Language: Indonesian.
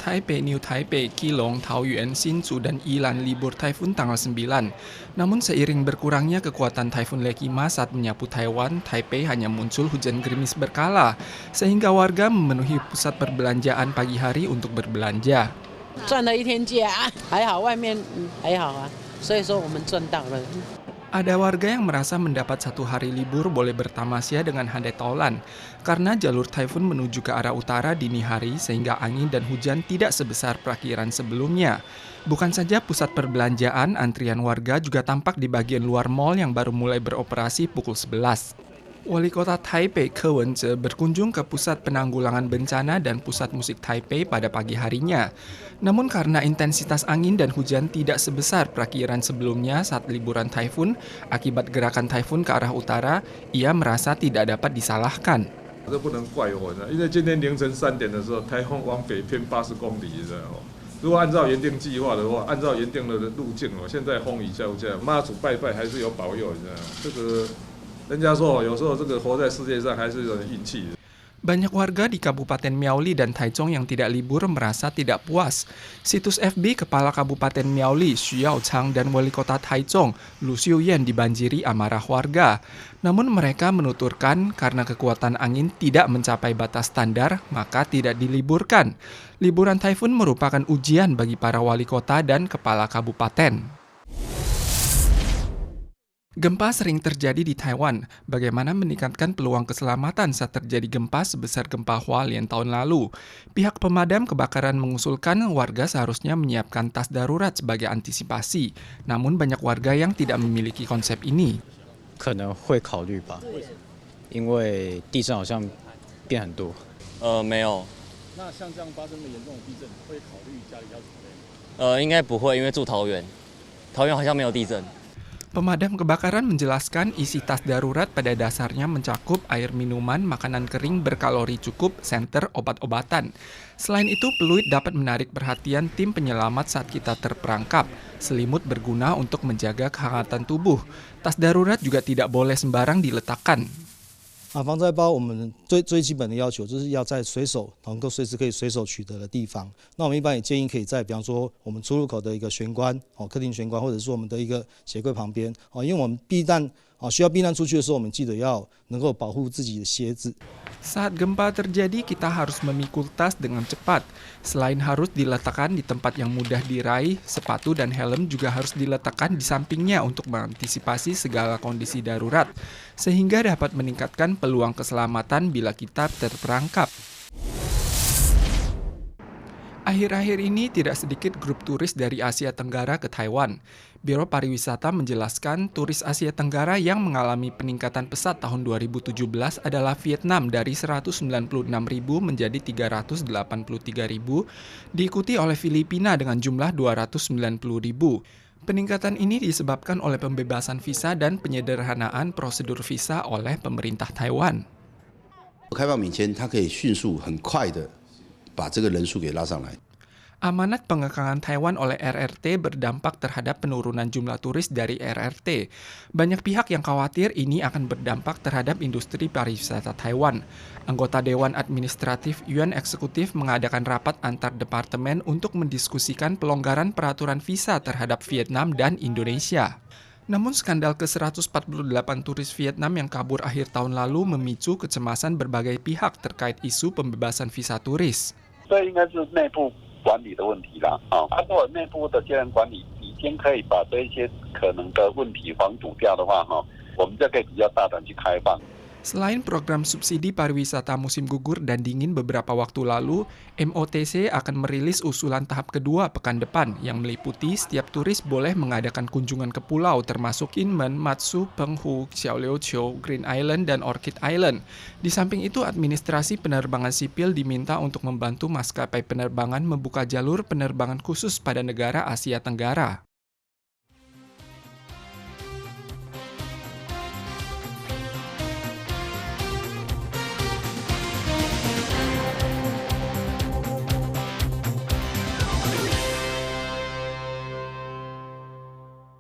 Taipei, New Taipei, Keelung, Taoyuan, Hsinchu, dan Yilan libur Taifun tanggal 9. Namun seiring berkurangnya kekuatan Taifun Lekima saat menyapu Taiwan, Taipei hanya muncul hujan gerimis berkala, sehingga warga memenuhi pusat perbelanjaan pagi hari untuk berbelanja. 赚了一天假，还好外面还好啊，所以说我们赚到了。 Ada warga yang merasa mendapat 1 hari libur boleh bertamasya dengan handai taulan, karena jalur taifun menuju ke arah utara dini hari sehingga angin dan hujan tidak sebesar perakiran sebelumnya. Bukan saja pusat perbelanjaan, antrian warga juga tampak di bagian luar mal yang baru mulai beroperasi pukul 11. Wali Kota Taipei, Ke Wen-je, berkunjung ke Pusat Penanggulangan Bencana dan Pusat Musik Taipei pada pagi harinya. Namun karena intensitas angin dan hujan tidak sebesar perakiran sebelumnya saat liburan taifun, akibat gerakan taifun ke arah utara, ia merasa tidak dapat disalahkan. 这不能怪我呢，因为今天凌晨3点的时候，台风往北偏80公里，如果按照原定计划的话，按照原定的路径现在风雨交加，妈祖拜拜还是有保佑，这个。 人家说，有时候这个活在世界上还是有点运气。 Banyak warga di Kabupaten Miaoli dan Taichung yang tidak libur merasa tidak puas. Situs FB Kepala Kabupaten Miaoli, Xu Yaochang, dan Wali Kota Taichung, Lu Xiuyan, dibanjiri amarah warga. Namun mereka menuturkan karena kekuatan angin tidak mencapai batas standar, maka tidak diliburkan. Liburan taifun merupakan ujian bagi para wali kota dan kepala kabupaten. Gempa sering terjadi di Taiwan. Bagaimana meningkatkan peluang keselamatan saat terjadi gempa sebesar gempa Hualien tahun lalu? Pihak pemadam kebakaran mengusulkan warga seharusnya menyiapkan tas darurat sebagai antisipasi. Namun banyak warga yang tidak memiliki konsep ini. 可能会考虑吧，因为地震好像变很多。没有。那像这样发生的严重的地震，会考虑家里要准备？应该不会，因为住桃园，桃园好像没有地震。 Pemadam kebakaran menjelaskan isi tas darurat pada dasarnya mencakup air minuman, makanan kering berkalori cukup, senter, obat-obatan. Selain itu, peluit dapat menarik perhatian tim penyelamat saat kita terperangkap. Selimut berguna untuk menjaga kehangatan tubuh. Tas darurat juga tidak boleh sembarang diletakkan. 防灾包我们最基本的要求就是要在随手能够随时可以随手取得的地方。那我们一般也建议可以在比方说我们出入口的一个玄关客厅玄关，或者是我们的一个鞋柜旁边因为我们需要避难出去的时候，我们记得要能够保护自己的鞋子。 Saat gempa terjadi, kita harus memikul tas dengan cepat. Selain harus diletakkan di tempat yang mudah diraih, sepatu dan helm juga harus diletakkan di sampingnya untuk mengantisipasi segala kondisi darurat, sehingga dapat meningkatkan peluang keselamatan bila kita terperangkap. Akhir-akhir ini tidak sedikit grup turis dari Asia Tenggara ke Taiwan. Biro Pariwisata menjelaskan turis Asia Tenggara yang mengalami peningkatan pesat tahun 2017 adalah Vietnam dari 196.000 menjadi 383.000, diikuti oleh Filipina dengan jumlah 290.000. Peningkatan ini disebabkan oleh pembebasan visa dan penyederhanaan prosedur visa oleh pemerintah Taiwan. 开放免签，它可以迅速、很快的把这个人数给拉上来。 Amanat pengekangan Taiwan oleh RRT berdampak terhadap penurunan jumlah turis dari RRT. Banyak pihak yang khawatir ini akan berdampak terhadap industri pariwisata Taiwan. Anggota Dewan Administratif Yuan Eksekutif mengadakan rapat antar departemen untuk mendiskusikan pelonggaran peraturan visa terhadap Vietnam dan Indonesia. Namun skandal ke-148 turis Vietnam yang kabur akhir tahun lalu memicu kecemasan berbagai pihak terkait isu pembebasan visa turis. 这应该是内部管理的问题啦，如果内部的接人管理已经可以把这些可能的问题防堵掉的话，我们就可以比较大胆去开放。 Selain program subsidi pariwisata musim gugur dan dingin beberapa waktu lalu, MOTC akan merilis usulan tahap kedua pekan depan yang meliputi setiap turis boleh mengadakan kunjungan ke pulau termasuk Kinmen, Matsu, Penghu, Xiaoliuqiu, Green Island, dan Orchid Island. Di samping itu, administrasi penerbangan sipil diminta untuk membantu maskapai penerbangan membuka jalur penerbangan khusus pada negara Asia Tenggara.